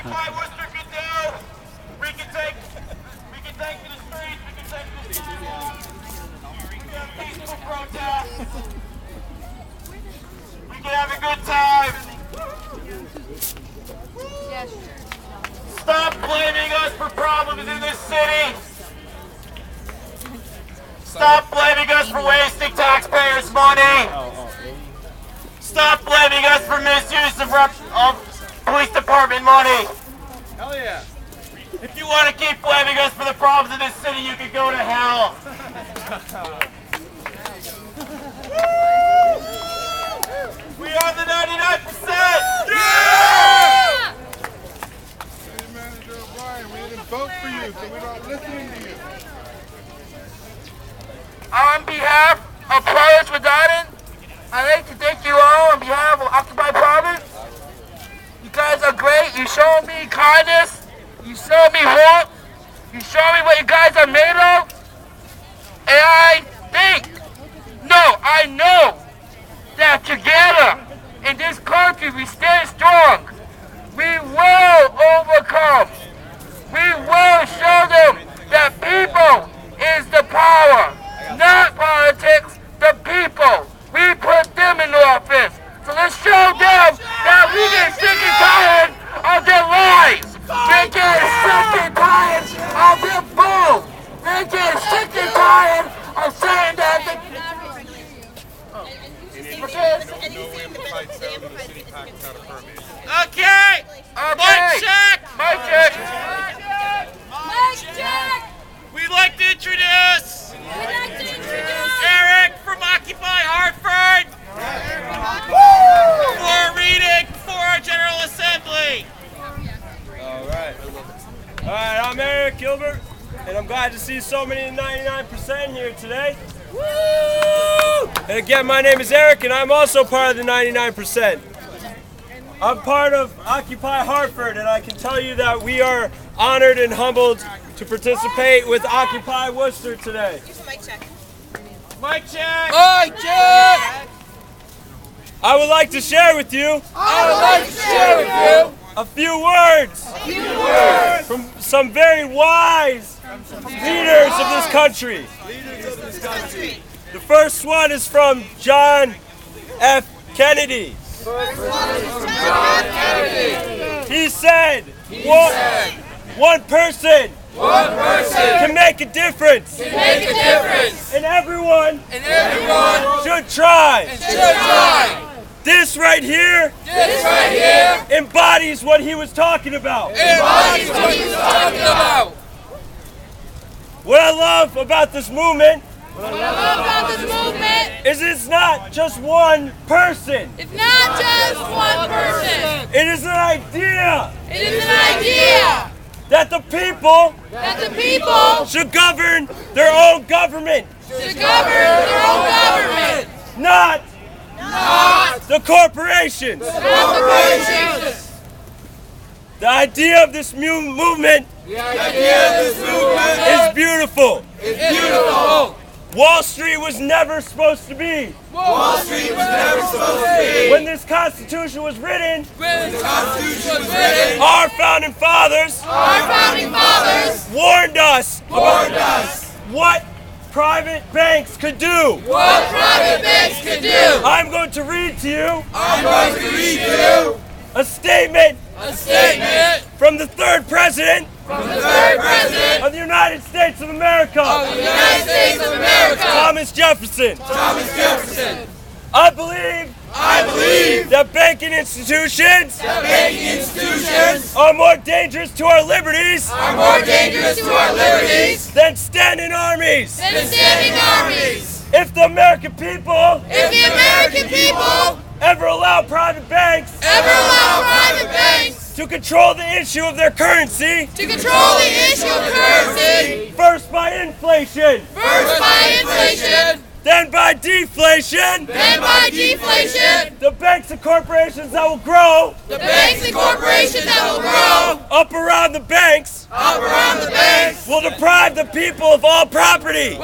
Occupy Worcester can do. We can take to the streets. We can take to the sidewalks. We can have peaceful protests. We can have a good time. Stop blaming us for problems in this city. Stop blaming us for wasting taxpayers' money. Stop blaming us for misuse of police department money. Hell yeah. If you want to keep blaming us for the problems in this city, you can go to hell. We are the 99%! Yeah! City Manager O'Brien, we didn't vote for you, so we're not listening to you. On behalf of Players Without, I'd like to thank you all on behalf of Occupy Province. You guys are great. You showed me kindness. You showed me hope. You showed me what you guys are made of. And I know that together in this country we stand strong. We will overcome. We will show them that people is the power, not politics, the people. We put them in office. So let's show them that we get sick and tired of their lies. They get sick and tired of their bull. They get sick and tired of saying that they... Okay! Mic check! Mic check! Mic check! We'd like to introduce Eric from Occupy Hartford for a reading for our General Assembly. All right, I'm Eric Gilbert, and I'm glad to see so many 99% here today. Woo! And again, my name is Eric, and I'm also part of the 99%. I'm part of Occupy Hartford, and I can tell you that we are honored and humbled to participate with Occupy Worcester today. Mic check. Mic check! Mic check! I would like to share with you a few words from some very wise leaders of this country. The first one is from John F. Kennedy. He said, one person can make a difference. And everyone should try. This right here embodies what he was talking about. What I love about this movement is it's not just one person. It is an idea. That the people should govern their own government. Not the corporations. The idea of this movement is beautiful. Wall Street was never supposed to be. When this Constitution was written, our founding fathers warned us what private banks could do. I'm going to read to you a statement from the third president of the United States of America, Thomas Jefferson. I believe that banking institutions are more dangerous to our liberties than standing armies. If the American people ever allow private banks to control the issue of their currency, first by inflation, then by deflation, the banks and corporations that will grow up around the banks will deprive the people of all property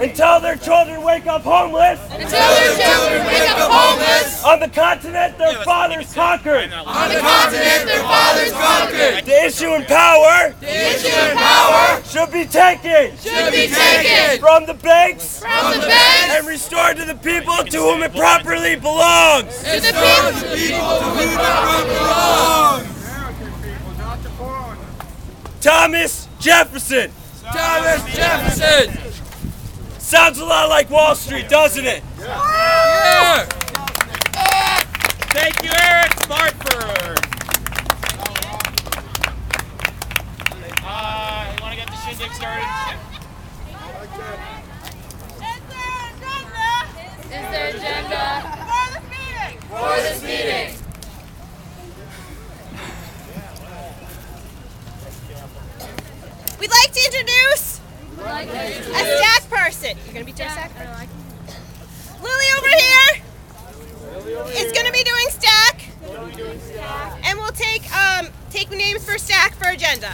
until their children wake up homeless on the continent their fathers conquered. The issue and power should be taken from the banks and restored to the people to whom it properly belongs. Thomas Jefferson. Sounds a lot like Wall Street, doesn't it? Yeah! Thank you, Eric from Hartford. You want to get the shindig started? Is there agenda? For this meeting. We'd like to introduce a stack person. You're going to be doing stack? Lily over here is going to be doing stack. And we'll take names for stack for agenda.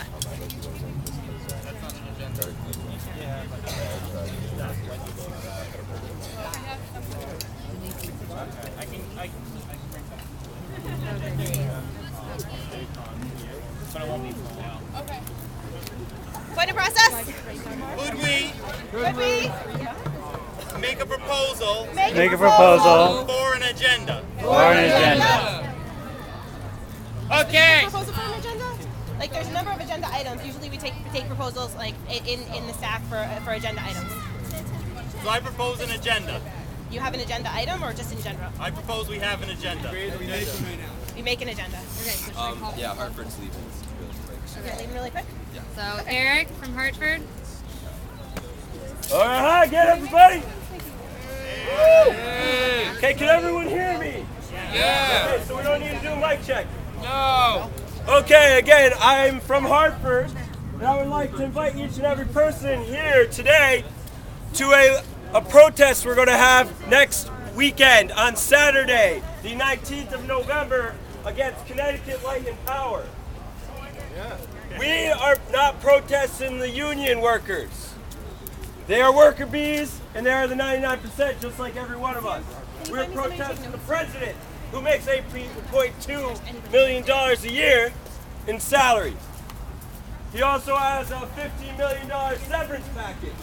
Point of process? Would we make a proposal Make a proposal. for an agenda? Okay. Proposal for an agenda? Like there's a number of agenda items. Usually we take proposals like in the stack for agenda items. So I propose an agenda. You have an agenda item or just in general? I propose we have an agenda. We make an agenda. Yeah, Hartford's leaving really quick. Okay, leave it really quick. So Eric from Hartford. All right, hi again, everybody. Woo! Okay, can everyone hear me? Yeah. Okay, so we don't need to do a mic check. No. Okay, again, I'm from Hartford, and I would like to invite each and every person here today to a protest we're going to have next weekend on Saturday, the 19th of November, against Connecticut Light and Power. We are not protesting the union workers. They are worker bees, and they are the 99%, just like every one of us. We're protesting the president, who makes $8.2 million a year in salary. He also has a $15 million severance package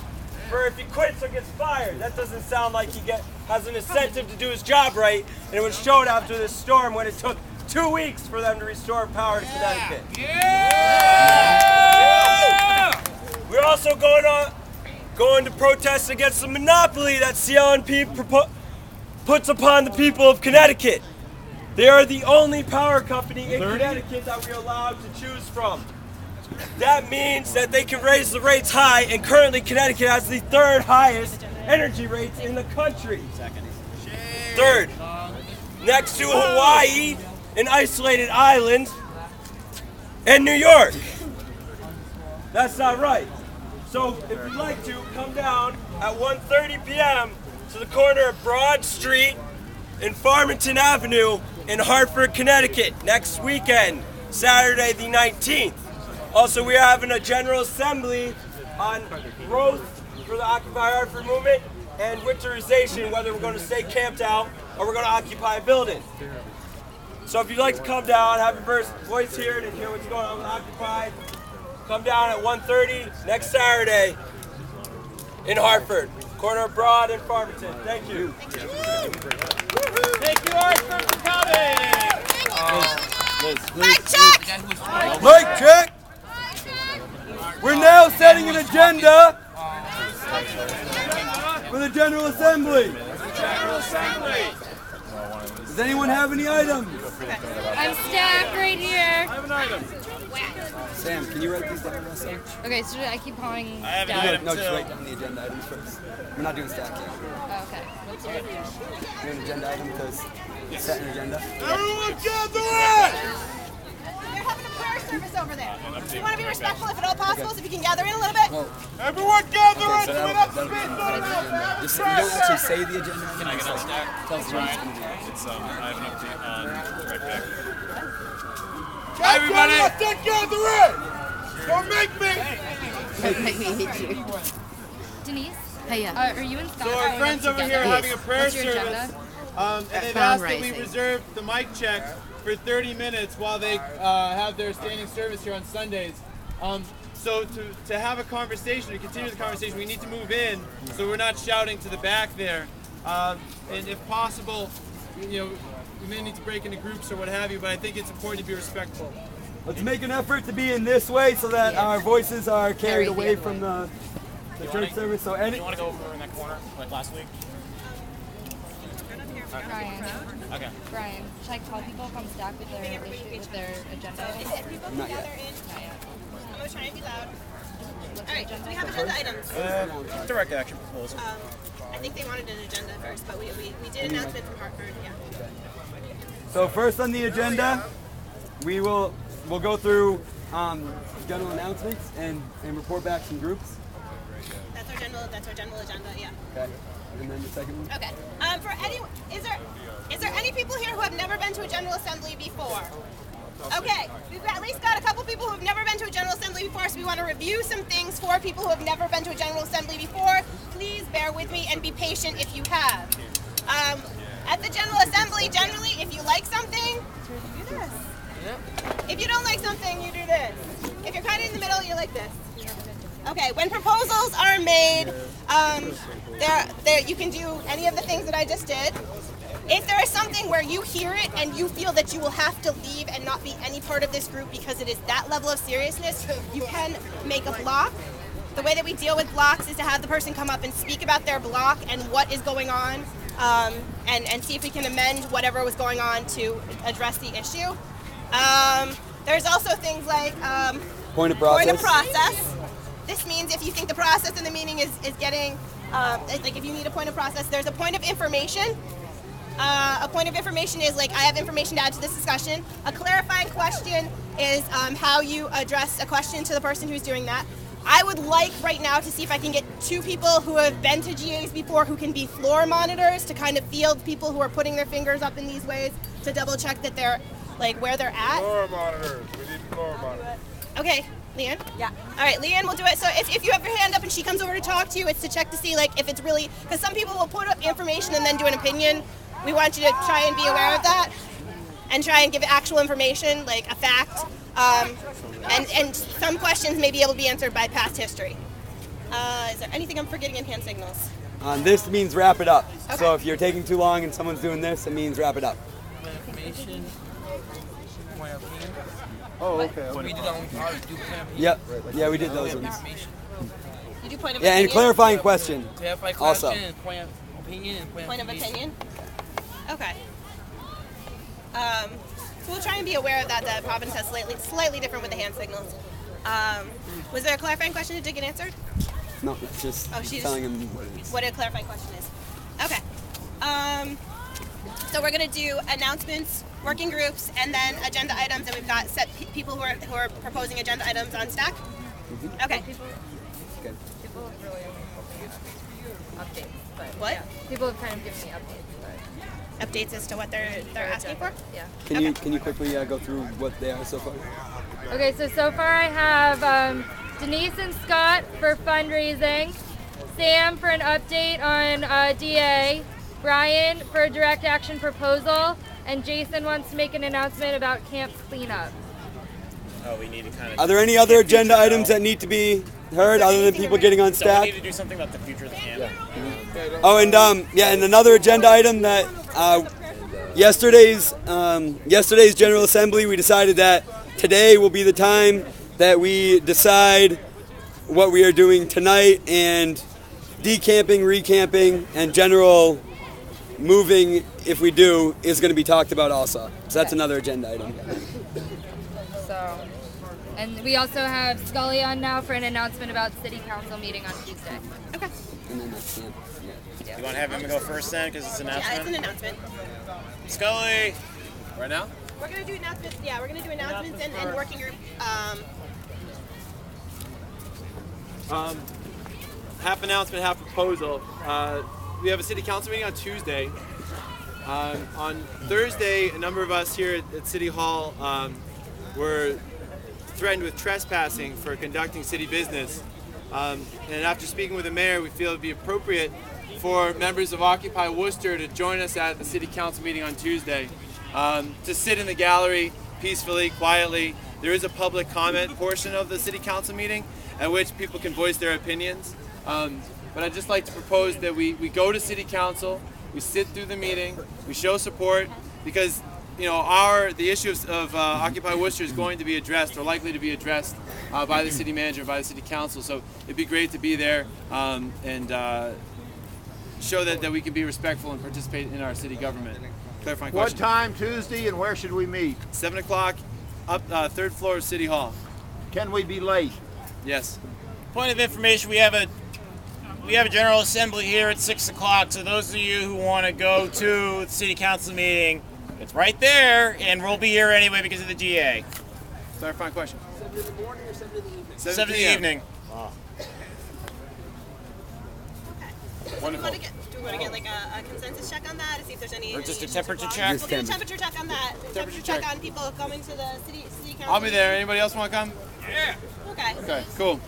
for if he quits or gets fired. That doesn't sound like he has an incentive to do his job right, and it was shown after this storm when it took 2 weeks for them to restore power to Connecticut. Yeah! We're also going to protest against the monopoly that CLNP puts upon the people of Connecticut. They are the only power company in Connecticut that we're allowed to choose from. That means that they can raise the rates high, and currently Connecticut has the third highest energy rates in the country. Third, next to Hawaii, an isolated island, and New York. That's not right. So if you'd like to, come down at 1:30 p.m. to the corner of Broad Street and Farmington Avenue in Hartford, Connecticut, next weekend, Saturday the 19th. Also, we are having a general assembly on growth for the Occupy Hartford movement and winterization, whether we're going to stay camped out or we're going to occupy a building. So if you'd like to come down, have your voice here and hear what's going on with Occupy, come down at 1:30 next Saturday in Hartford, corner of Broad and Farmington. Thank you. Thank you, Hartford, for coming. Mic check! Mic check! We're now setting an agenda for the General Assembly. Does anyone have any items? I'm stacked right here. Sam, can you write these down real quick? Okay, so I keep calling I have an down. item No, just too. write down the agenda items first. We're not doing stack yet. Oh, okay. What's your We're doing agenda item because set an agenda. Everyone gather! They're having a prayer service over there. Do you want to be respectful if at all possible, so if you can gather in a little bit? Everyone gather Okay, it! so So we that'll have be space the on it. agenda. Just, you don't actually say the agenda. Can I get on stack? Tell us what it's going to be. It's I have an update on Red Pack. Bye, everybody. I'll take care of the rest. Don't make me. Denise? Hey, yeah. Are you and Scott? So our friends over here are having a prayer What's your service, agenda? and they've asked that we Fundraising. reserve the mic check for 30 minutes while they have their standing service here on Sundays. So to have a conversation, to continue the conversation, we need to move in so we're not shouting to the back there. And if possible, you know, we may need to break into groups or what have you, but I think it's important to be respectful. Let's make an effort to be in this way so that our voices are carried away from the church service. So any. You want to go over in that corner like last week? Brian. Okay. Brian, should I call people come stack with their issue, with their agenda items? If people can Not gather yet. in, Not yet. I'm going to try and be loud. What's All the right, agenda? so we have agenda items. Direct action proposal. I think they wanted an agenda first, but we did announce it from Hartford, yeah. So first on the agenda, we'll go through general announcements and report back some groups. That's our general agenda, yeah. Okay. And then the second one. Okay. For any, is there any people here who have never been to a General Assembly before? Okay, we've at least got a couple people who have never been to a General Assembly before, so we want to review some things for people who have never been to a General Assembly before. Please bear with me and be patient if you have. At the General Assembly, generally, if you like something, you do this. If you don't like something, you do this. If you're kind of in the middle, you're like this. Okay, when proposals are made, you can do any of the things that I just did. If there is something where you hear it and you feel that you will have to leave and not be any part of this group because it is that level of seriousness, you can make a block. The way that we deal with blocks is to have the person come up and speak about their block and what is going on, and see if we can amend whatever was going on to address the issue. There's also things like Point of process. point of process. This means if you think the process in the meeting is getting, like if you need a point of process, there's a point of information. A point of information is like, I have information to add to this discussion. A clarifying question is how you address a question to the person who's doing that. I would like right now to see if I can get two people who have been to GAs before who can be floor monitors to kind of field people who are putting their fingers up in these ways to double check that they're like where they're at. Floor monitors. We need floor monitors. Okay, Leanne? Yeah. All right, Leanne will do it. So if you have your hand up and she comes over to talk to you, it's to check to see like if it's really, because some people will put up information and then do an opinion. We want you to try and be aware of that and try and give actual information, like a fact. And some questions may be able to be answered by past history. Is there anything I'm forgetting in hand signals? This means wrap it up. Okay. So if you're taking too long and someone's doing this, it means wrap it up. Information, point of opinion. Oh, okay. We did that one. Do point of opinion. Yep. Yeah, we did those ones. Information. You do point of Yeah, opinion? and clarifying question. Clarify Also. question and point of opinion and point Point of information. opinion? Okay. So we'll try and be aware of that. The province has slightly different with the hand signals. Was there a clarifying question that did get answered? No, it's just Oh, she just- telling him what it is. What a clarifying question is. Okay. So we're gonna do announcements, working groups, and then agenda items, and we've got set people who are proposing agenda items on stack. Okay. Good. People have really updates, but What? people have kind of given me updates, but Updates as to what they're asking for? yeah. Can you quickly go through what they are so far? Okay, so far I have Denise and Scott for fundraising, Sam for an update on DA, Brian for a direct action proposal, and Jason wants to make an announcement about camp cleanup. Oh, we need to kind of. Are there any other agenda items that need to be heard other than people getting on So we stack? need to do something about the future of the camp. Oh, and and another agenda item that yesterday's General Assembly, we decided that today will be the time that we decide what we are doing tonight, and decamping, recamping, and general moving, if we do, is going to be talked about also. So that's another agenda item. So, and we also have Scully on now for an announcement about city council meeting on Tuesday. Okay. And then that's it. Yeah. You want to have him go first then, because it's an Yeah, it's an announcement? announcement. Scully! Right now? We're gonna do announcements. Yeah, we're gonna do announcements and working group. Half announcement, half proposal. We have a city council meeting on Tuesday. On Thursday, a number of us here at City Hall were threatened with trespassing for conducting city business. And after speaking with the mayor, we feel it would be appropriate for members of Occupy Worcester to join us at the city council meeting on Tuesday, to sit in the gallery peacefully, quietly. There is a public comment portion of the city council meeting at which people can voice their opinions. But I'd just like to propose that we go to city council, we sit through the meeting, we show support, because the issue of Occupy Worcester is going to be addressed, or likely to be addressed, by the city manager, by the city council. So it'd be great to be there and show that we can be respectful and participate in our city government. Clarifying question. What time Tuesday and where should we meet? 7 o'clock, up 3rd floor of City Hall. Can we be late? Yes. Point of information: we have a general assembly here at 6 o'clock. So those of you who want to go to the city council meeting, it's right there, and we'll be here anyway because of the GA. Clarifying question. 7 in the morning or 7 in the evening? 7 in the evening. Wonderful. Do we want to get like a consensus check on that to see if there's any? Or just a issues temperature with check? We'll get a temperature check on that. Temperature check check. on people coming to the city council. I'll be there. Anybody else want to come? Okay. Okay, cool.